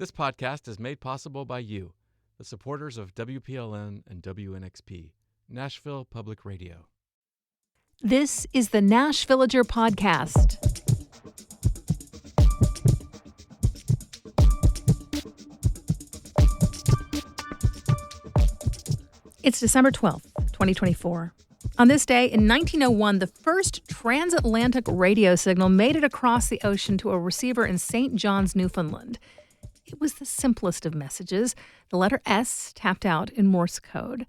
This podcast is made possible by you, the supporters of WPLN and WNXP, Nashville Public Radio. This is the Nash Villager Podcast. It's December 12th, 2024. On this day, in 1901, the first transatlantic radio signal made it across the ocean to a receiver in St. John's, Newfoundland. It was the simplest of messages, the letter S tapped out in Morse code.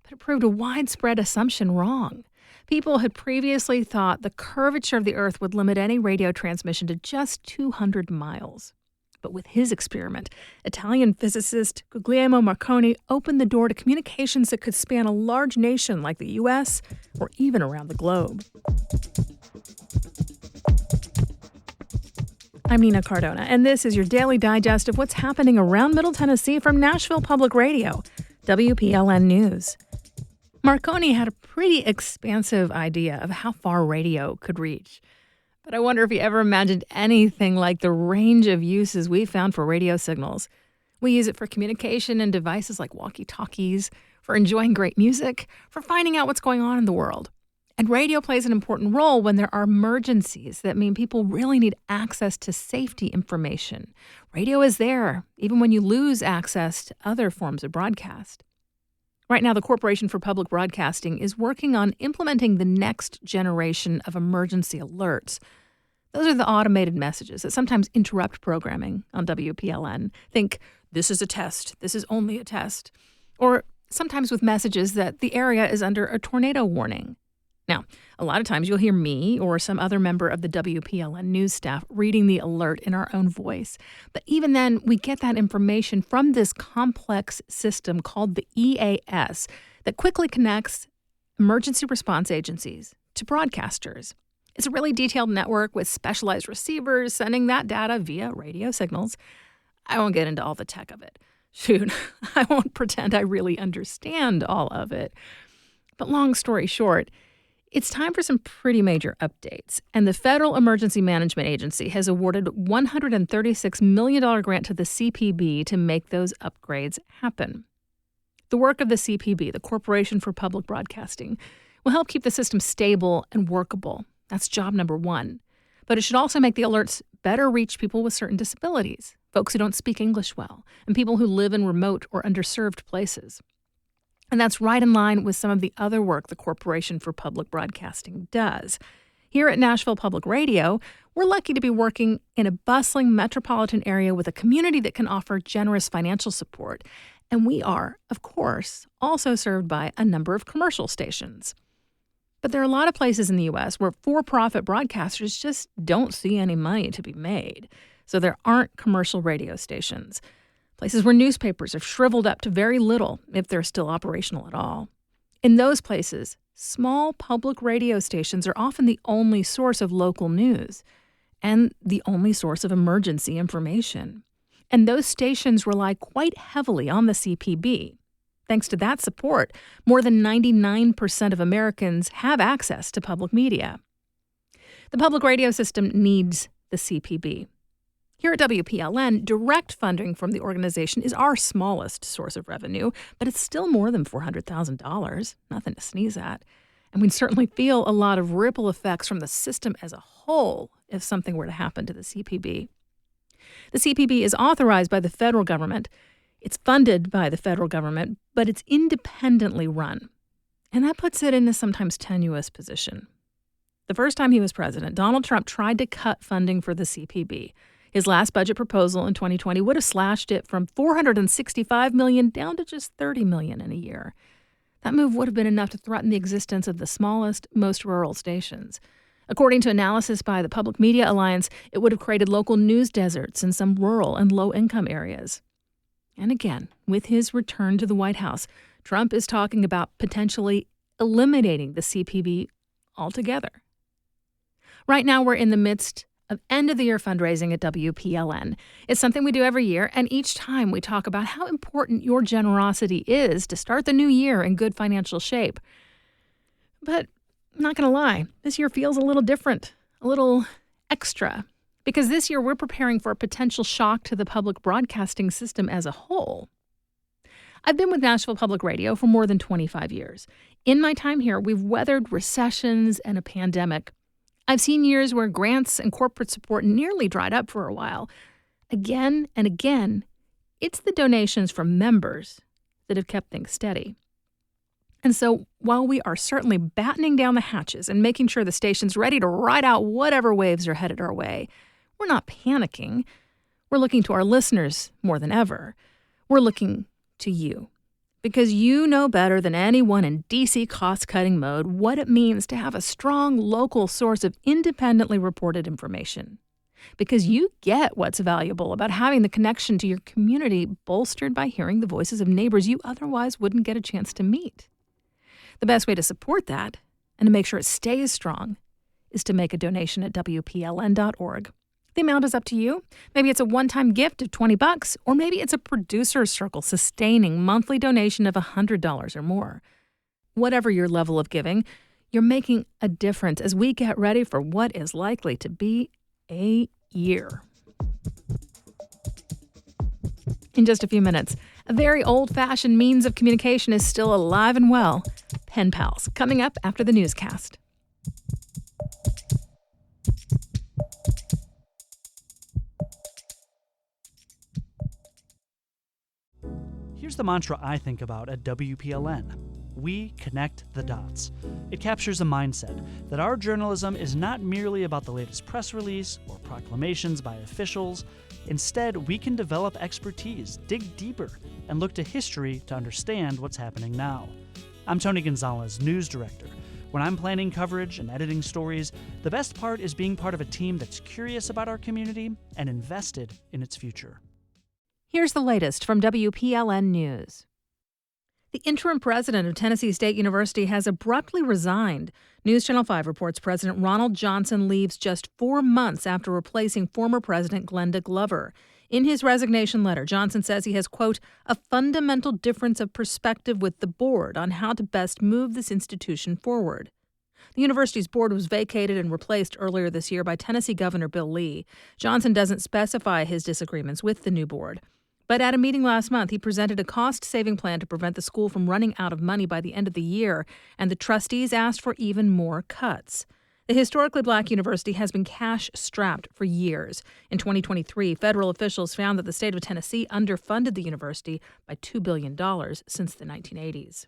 But it proved a widespread assumption wrong. People had previously thought the curvature of the Earth would limit any radio transmission to just 200 miles. But with his experiment, Italian physicist Guglielmo Marconi opened the door to communications that could span a large nation like the U.S. or even around the globe. I'm Nina Cardona, and this is your daily digest of what's happening around Middle Tennessee from Nashville Public Radio, WPLN News. Marconi had a pretty expansive idea of how far radio could reach. But I wonder if you ever imagined anything like the range of uses we found for radio signals. We use it for communication in devices like walkie-talkies, for enjoying great music, for finding out what's going on in the world. And radio plays an important role when there are emergencies that mean people really need access to safety information. Radio is there, even when you lose access to other forms of broadcast. Right now, the Corporation for Public Broadcasting is working on implementing the next generation of emergency alerts. Those are the automated messages that sometimes interrupt programming on WPLN. Think, this is a test, this is only a test. Or sometimes with messages that the area is under a tornado warning. Now, a lot of times you'll hear me or some other member of the WPLN news staff reading the alert in our own voice. But even then, we get that information from this complex system called the EAS that quickly connects emergency response agencies to broadcasters. It's a really detailed network with specialized receivers sending that data via radio signals. I won't get into all the tech of it. Shoot, I won't pretend I really understand all of it. But long story short, it's time for some pretty major updates, and the Federal Emergency Management Agency has awarded a $136 million grant to the CPB to make those upgrades happen. The work of the CPB, the Corporation for Public Broadcasting, will help keep the system stable and workable. That's job number one. But it should also make the alerts better reach people with certain disabilities, folks who don't speak English well, and people who live in remote or underserved places. And that's right in line with some of the other work the Corporation for Public Broadcasting does. Here at Nashville Public Radio, we're lucky to be working in a bustling metropolitan area with a community that can offer generous financial support. And we are, of course, also served by a number of commercial stations. But there are a lot of places in the U.S. where for-profit broadcasters just don't see any money to be made. So there aren't commercial radio stations. Places where newspapers have shriveled up to very little, if they're still operational at all. In those places, small public radio stations are often the only source of local news and the only source of emergency information. And those stations rely quite heavily on the CPB. Thanks to that support, more than 99% of Americans have access to public media. The public radio system needs the CPB. Here at WPLN, direct funding from the organization is our smallest source of revenue, but it's still more than $400,000, nothing to sneeze at. And we'd certainly feel a lot of ripple effects from the system as a whole if something were to happen to the CPB. The CPB is authorized by the federal government. It's funded by the federal government, but it's independently run. And that puts it in a sometimes tenuous position. The first time he was president, Donald Trump tried to cut funding for the CPB. His last budget proposal in 2020 would have slashed it from $465 million down to just $30 million in a year. That move would have been enough to threaten the existence of the smallest, most rural stations. According to analysis by the Public Media Alliance, it would have created local news deserts in some rural and low-income areas. And again, with his return to the White House, Trump is talking about potentially eliminating the CPB altogether. Right now, we're in the midst of end-of-the-year fundraising at WPLN. It's something we do every year, and each time we talk about how important your generosity is to start the new year in good financial shape. But I'm not going to lie, this year feels a little different, a little extra, Because this year we're preparing for a potential shock to the public broadcasting system as a whole. I've been with Nashville Public Radio for more than 25 years. In my time here, we've weathered recessions and a pandemic. I've seen years where grants and corporate support nearly dried up for a while. Again and again, it's the donations from members that have kept things steady. And so while we are certainly battening down the hatches and making sure the station's ready to ride out whatever waves are headed our way, we're not panicking. We're looking to our listeners more than ever. We're looking to you, because you know better than anyone in DC cost-cutting mode what it means to have a strong local source of independently reported information. Because you get what's valuable about having the connection to your community bolstered by hearing the voices of neighbors you otherwise wouldn't get a chance to meet. The best way to support that, and to make sure it stays strong, is to make a donation at WPLN.org. The amount is up to you. Maybe it's a one-time gift of $20, or maybe it's a producer's circle sustaining monthly donation of $100 or more. Whatever your level of giving, you're making a difference as we get ready for what is likely to be a year. In just a few minutes, a very old-fashioned means of communication is still alive and well. Pen pals, coming up after the newscast. Here's the mantra I think about at WPLN. We connect the dots. It captures a mindset that our journalism is not merely about the latest press release or proclamations by officials. Instead, we can develop expertise, dig deeper, and look to history to understand what's happening now. I'm Tony Gonzalez, news director. When I'm planning coverage and editing stories, the best part is being part of a team that's curious about our community and invested in its future. Here's the latest from WPLN News. The interim president of Tennessee State University has abruptly resigned. News Channel 5 reports President Ronald Johnson leaves just 4 months after replacing former President Glenda Glover. In his resignation letter, Johnson says he has, quote, a fundamental difference of perspective with the board on how to best move this institution forward. The university's board was vacated and replaced earlier this year by Tennessee Governor Bill Lee. Johnson doesn't specify his disagreements with the new board. But at a meeting last month, he presented a cost-saving plan to prevent the school from running out of money by the end of the year, and the trustees asked for even more cuts. The historically black university has been cash-strapped for years. In 2023, federal officials found that the state of Tennessee underfunded the university by $2 billion since the 1980s.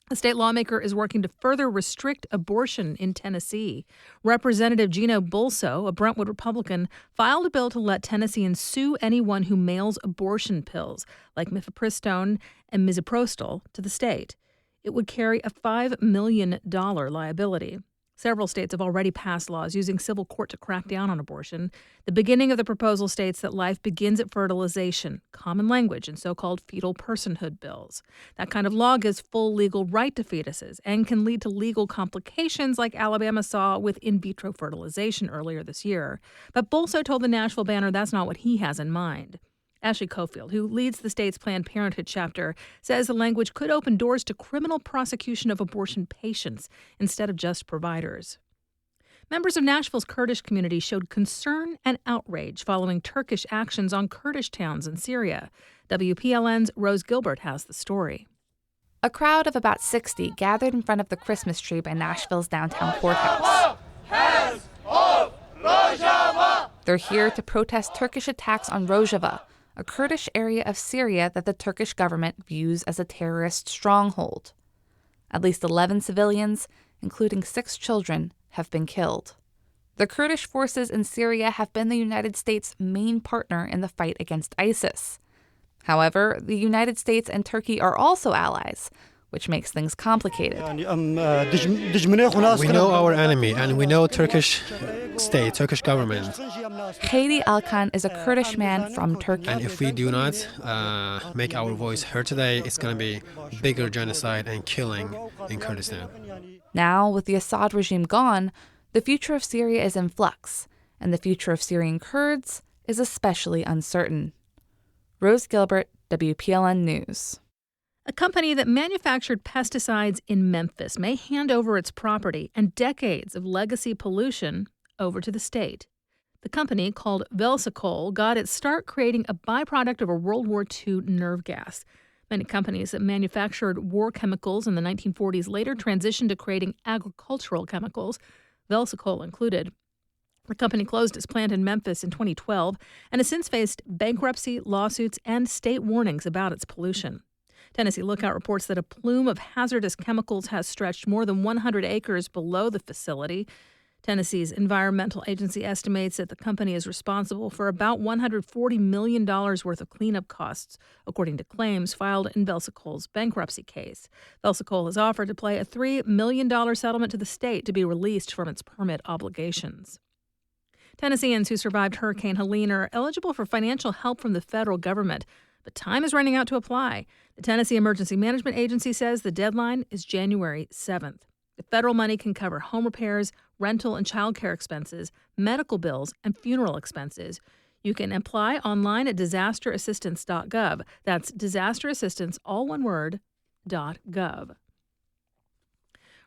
A state lawmaker is working to further restrict abortion in Tennessee. Representative Gino Bulso, a Brentwood Republican, filed a bill to let Tennesseans sue anyone who mails abortion pills, like mifepristone and misoprostol, to the state. It would carry a $5 million liability. Several states have already passed laws using civil court to crack down on abortion. The beginning of the proposal states that life begins at fertilization, common language in so-called fetal personhood bills. That kind of law gives full legal right to fetuses and can lead to legal complications like Alabama saw with in vitro fertilization earlier this year. But Bulso told the Nashville Banner that's not what he has in mind. Ashley Cofield, who leads the state's Planned Parenthood chapter, says the language could open doors to criminal prosecution of abortion patients instead of just providers. Members of Nashville's Kurdish community showed concern and outrage following Turkish actions on Kurdish towns in Syria. WPLN's Rose Gilbert has the story. A crowd of about 60 gathered in front of the Christmas tree by Nashville's downtown courthouse. They're here to protest Turkish attacks on Rojava, a Kurdish area of Syria that the Turkish government views as a terrorist stronghold. At least 11 civilians, including 6 children, have been killed. The Kurdish forces in Syria have been the United States' main partner in the fight against ISIS. However, the United States and Turkey are also allies, which makes things complicated. We know our enemy, and we know Turkish state, Turkish government. Kaidi Alkan is a Kurdish man from Turkey. And if we do not make our voice heard today, it's going to be bigger genocide and killing in Kurdistan. Now, with the Assad regime gone, the future of Syria is in flux, and the future of Syrian Kurds is especially uncertain. Rose Gilbert, WPLN News. A company that manufactured pesticides in Memphis may hand over its property and decades of legacy pollution over to the state. The company, called Velsicol, got its start creating a byproduct of a World War II nerve gas. Many companies that manufactured war chemicals in the 1940s later transitioned to creating agricultural chemicals, Velsicol included. The company closed its plant in Memphis in 2012 and has since faced bankruptcy, lawsuits, and state warnings about its pollution. Tennessee Lookout reports that a plume of hazardous chemicals has stretched more than 100 acres below the facility. Tennessee's environmental agency estimates that the company is responsible for about $140 million worth of cleanup costs, according to claims filed in Velsicol's bankruptcy case. Velsicol has offered to pay a $3 million settlement to the state to be released from its permit obligations. Tennesseans who survived Hurricane Helene are eligible for financial help from the federal government, but time is running out to apply. The Tennessee Emergency Management Agency says the deadline is January 7th. The federal money can cover home repairs, rental and child care expenses, medical bills, and funeral expenses. You can apply online at disasterassistance.gov. That's disasterassistance, all one word, .gov.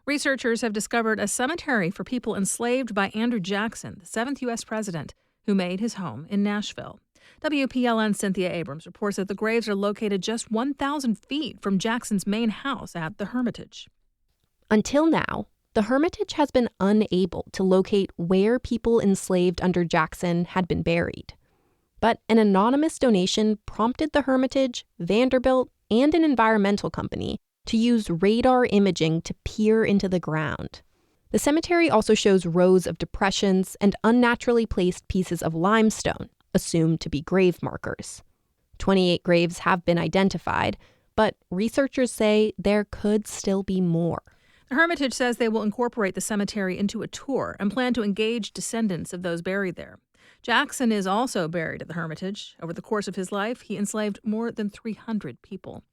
Researchers have discovered a cemetery for people enslaved by Andrew Jackson, the 7th U.S. president, who made his home in Nashville. WPLN Cynthia Abrams reports that the graves are located just 1,000 feet from Jackson's main house at the Hermitage. Until now, the Hermitage has been unable to locate where people enslaved under Jackson had been buried. But an anonymous donation prompted the Hermitage, Vanderbilt, and an environmental company to use radar imaging to peer into the ground. The cemetery also shows rows of depressions and unnaturally placed pieces of limestone, assumed to be grave markers. 28 graves have been identified, but researchers say there could still be more. The Hermitage says they will incorporate the cemetery into a tour and plan to engage descendants of those buried there. Jackson is also buried at the Hermitage. Over the course of his life, he enslaved more than 300 people.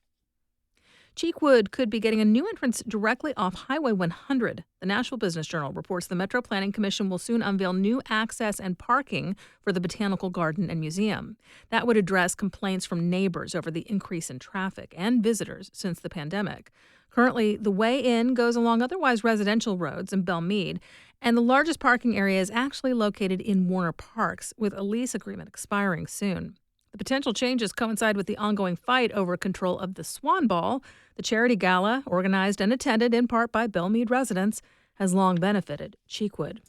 Cheekwood could be getting a new entrance directly off Highway 100. The Nashville Business Journal reports the Metro Planning Commission will soon unveil new access and parking for the Botanical Garden and Museum. That would address complaints from neighbors over the increase in traffic and visitors since the pandemic. Currently, the way in goes along otherwise residential roads in Belmead, and the largest parking area is actually located in Warner Parks, with a lease agreement expiring soon. The potential changes coincide with the ongoing fight over control of the Swan Ball. The charity gala, organized and attended in part by Belmead residents, has long benefited Cheekwood.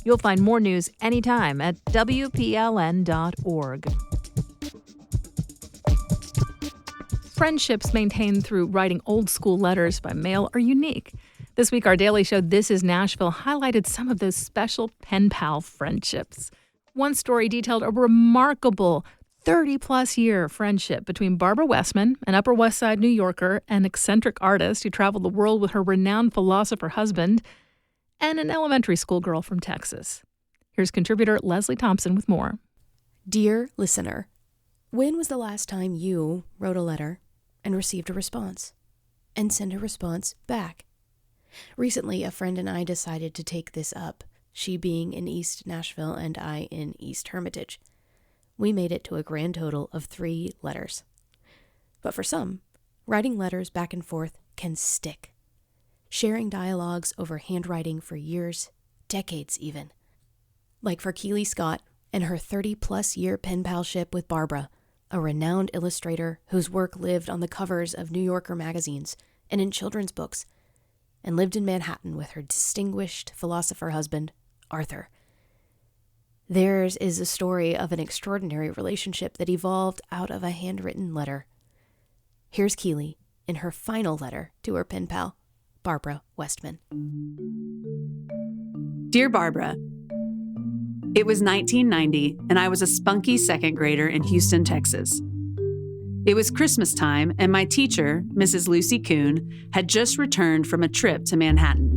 You'll find more news anytime at WPLN.org. Friendships maintained through writing old-school letters by mail are unique. This week, our daily show, This is Nashville, highlighted some of those special pen pal friendships. One story detailed a remarkable 30-plus year friendship between Barbara Westman, an Upper West Side New Yorker, an eccentric artist who traveled the world with her renowned philosopher husband, and an elementary school girl from Texas. Here's contributor Leslie Thompson with more. Dear listener, when was the last time you wrote a letter and received a response and sent a response back? Recently, a friend and I decided to take this up, she being in East Nashville and I in East Hermitage. We made it to a grand total of 3 letters. But for some, writing letters back and forth can stick. Sharing dialogues over handwriting for years, decades even. Like for Keely Scott and her 30-plus year pen palship with Barbara, a renowned illustrator whose work lived on the covers of New Yorker magazines and in children's books, and lived in Manhattan with her distinguished philosopher husband, Arthur. Theirs is a story of an extraordinary relationship that evolved out of a handwritten letter. Here's Keely in her final letter to her pen pal, Barbara Westman. Dear Barbara, it was 1990, and I was a spunky second grader in Houston, Texas. It was Christmas time, and my teacher, Mrs. Lucy Kuhn, had just returned from a trip to Manhattan.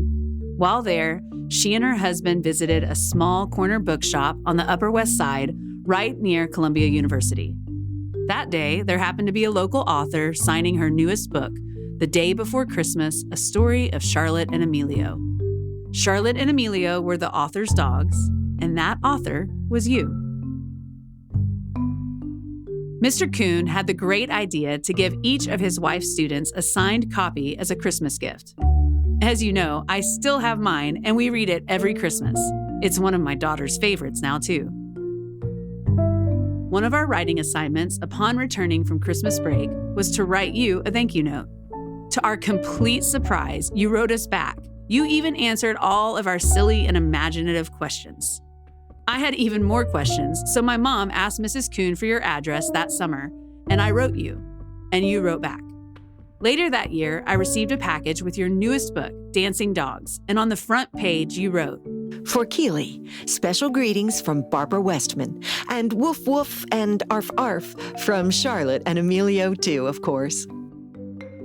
While there, she and her husband visited a small corner bookshop on the Upper West Side, right near Columbia University. That day, there happened to be a local author signing her newest book, The Day Before Christmas, A Story of Charlotte and Emilio. Charlotte and Emilio were the author's dogs, and that author was you. Mr. Kuhn had the great idea to give each of his wife's students a signed copy as a Christmas gift. As you know, I still have mine, and we read it every Christmas. It's one of my daughter's favorites now, too. One of our writing assignments upon returning from Christmas break was to write you a thank you note. To our complete surprise, you wrote us back. You even answered all of our silly and imaginative questions. I had even more questions, so my mom asked Mrs. Kuhn for your address that summer, and I wrote you, and you wrote back. Later that year, I received a package with your newest book, Dancing Dogs, and on the front page you wrote, "For Keely, special greetings from Barbara Westman, and woof woof and arf arf from Charlotte and Emilio too, of course."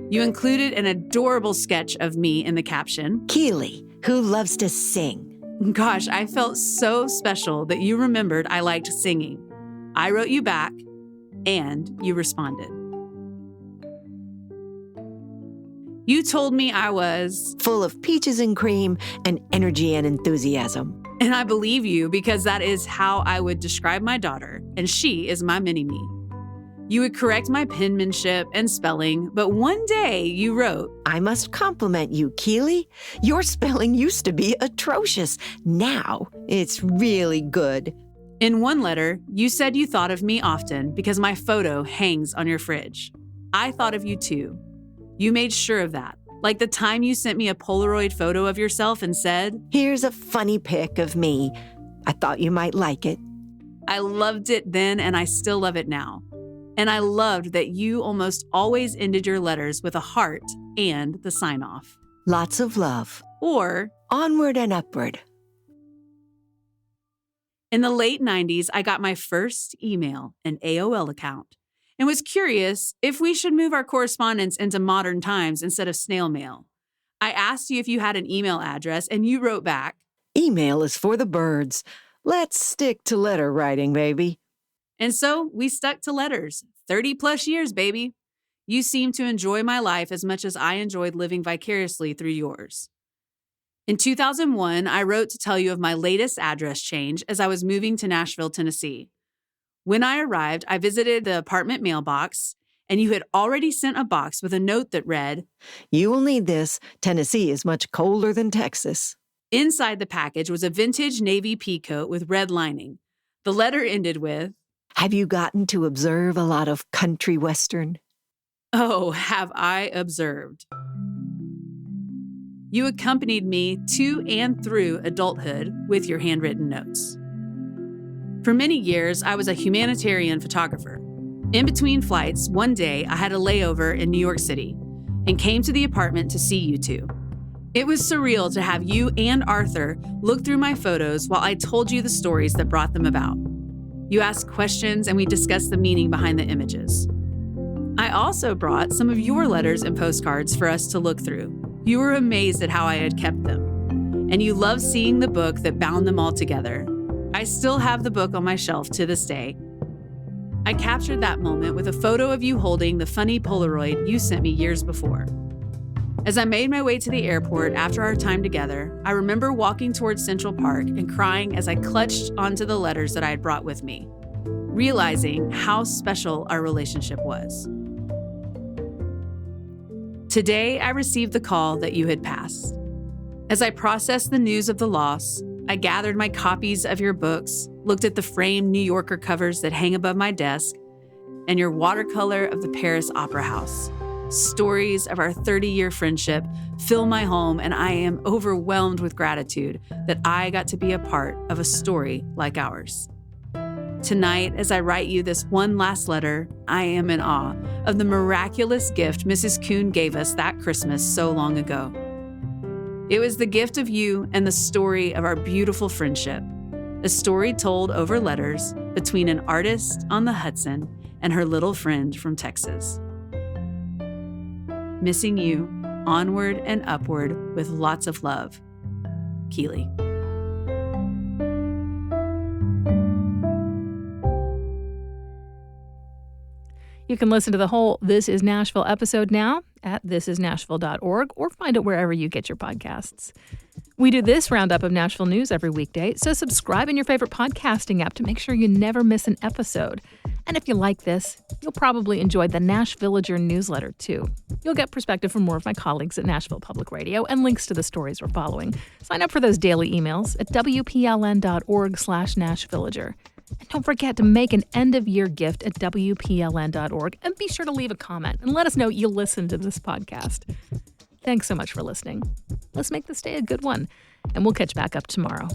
You included an adorable sketch of me in the caption, "Keely, who loves to sing." Gosh, I felt so special that you remembered I liked singing. I wrote you back, and you responded. You told me I was full of peaches and cream and energy and enthusiasm. And I believe you because that is how I would describe my daughter, and she is my mini-me. You would correct my penmanship and spelling, but one day you wrote, "I must compliment you, Keely. Your spelling used to be atrocious. Now it's really good." In one letter, you said you thought of me often because my photo hangs on your fridge. I thought of you too. You made sure of that, like the time you sent me a Polaroid photo of yourself and said, "Here's a funny pic of me. I thought you might like it." I loved it then and I still love it now. And I loved that you almost always ended your letters with a heart and the sign-off. "Lots of love." Or, "Onward and upward." In the late 90s, I got my first email, an AOL account, and was curious if we should move our correspondence into modern times instead of snail mail. I asked you if you had an email address, and you wrote back, "Email is for the birds. Let's stick to letter writing, baby." And so we stuck to letters. 30 plus years, baby. You seem to enjoy my life as much as I enjoyed living vicariously through yours. In 2001, I wrote to tell you of my latest address change as I was moving to Nashville, Tennessee. When I arrived, I visited the apartment mailbox, and you had already sent a box with a note that read, "You will need this. Tennessee is much colder than Texas." Inside the package was a vintage navy pea coat with red lining. The letter ended with, "Have you gotten to observe a lot of country western?" Oh, have I observed. You accompanied me to and through adulthood with your handwritten notes. For many years, I was a humanitarian photographer. In between flights, one day I had a layover in New York City and came to the apartment to see you two. It was surreal to have you and Arthur look through my photos while I told you the stories that brought them about. You asked questions and we discussed the meaning behind the images. I also brought some of your letters and postcards for us to look through. You were amazed at how I had kept them, and you loved seeing the book that bound them all together. I still have the book on my shelf to this day. I captured that moment with a photo of you holding the funny Polaroid you sent me years before. As I made my way to the airport after our time together, I remember walking towards Central Park and crying as I clutched onto the letters that I had brought with me, realizing how special our relationship was. Today, I received the call that you had passed. As I processed the news of the loss, I gathered my copies of your books, looked at the framed New Yorker covers that hang above my desk, and your watercolor of the Paris Opera House. Stories of our 30-year friendship fill my home, and I am overwhelmed with gratitude that I got to be a part of a story like ours. Tonight, as I write you this one last letter, I am in awe of the miraculous gift Mrs. Kuhn gave us that Christmas so long ago. It was the gift of you and the story of our beautiful friendship, a story told over letters between an artist on the Hudson and her little friend from Texas. Missing you, onward and upward with lots of love. Keely. You can listen to the whole This Is Nashville episode now at thisisnashville.org or find it wherever you get your podcasts. We do this roundup of Nashville news every weekday, so subscribe in your favorite podcasting app to make sure you never miss an episode. And if you like this, you'll probably enjoy the Nash Villager newsletter, too. You'll get perspective from more of my colleagues at Nashville Public Radio and links to the stories we're following. Sign up for those daily emails at wpln.org/NashVillager. And don't forget to make an end-of-year gift at WPLN.org. And be sure to leave a comment and let us know you listened to this podcast. Thanks so much for listening. Let's make this day a good one, and we'll catch back up tomorrow.